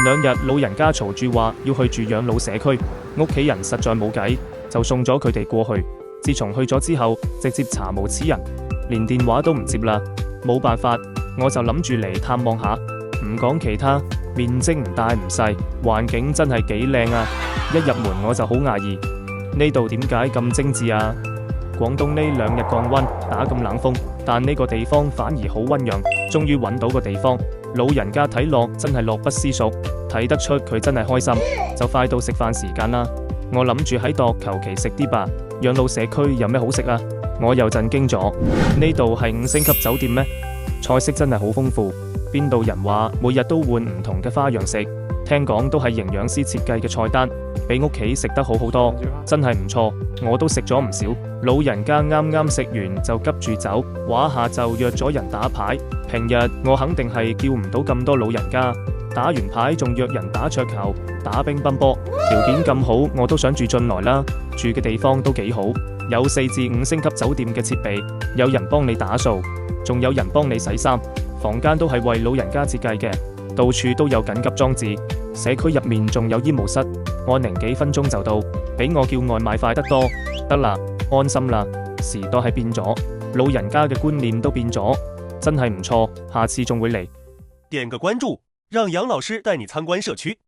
前2日老人家嘈住話要去住養老社區，屋企人實在冇計，就送咗佢哋過去。自從去咗之後，直接查無此人，連電話都唔接啦。冇辦法，我就諗住嚟探望下。唔講其他，面積唔大唔細，環境真係幾靚啊！一入門我就好訝異，呢度點解咁精緻啊？廣東呢2日降溫，打咁冷風，但呢個地方反而好溫潤。終於揾到個地方，老人家睇落真係樂不思蜀，睇得出佢真係開心。就快到食飯時間啦，我諗住喺度求其食啲吧。養老社區有咩好食啊？我又震驚咗，呢度係5星級酒店咩？菜式真係好豐富，邊度人話每日都換唔同嘅花樣食，聽講都係營養師設計嘅菜單，比屋企食得好好多，真係唔錯。我都食咗唔少。老人家啱啱食完就急住走，話下就約咗人打牌。平日我肯定係叫唔到咁多老人家，打完牌仲約人打桌球、打乒乓波，條件咁好，我都想住進來啦。住嘅地方都幾好，有4至5星級酒店嘅設備，有人幫你打掃，仲有人幫你洗衫。房間都係為老人家設計嘅，到處都有緊急裝置。社區入面仲有醫務室，按寧幾分鐘就到，比我叫外賣快得多。得啦，安心啦，時代係變咗，老人家嘅觀念都變咗，真係唔錯，下次仲會嚟。點個關注，讓楊老師帶你參觀社區。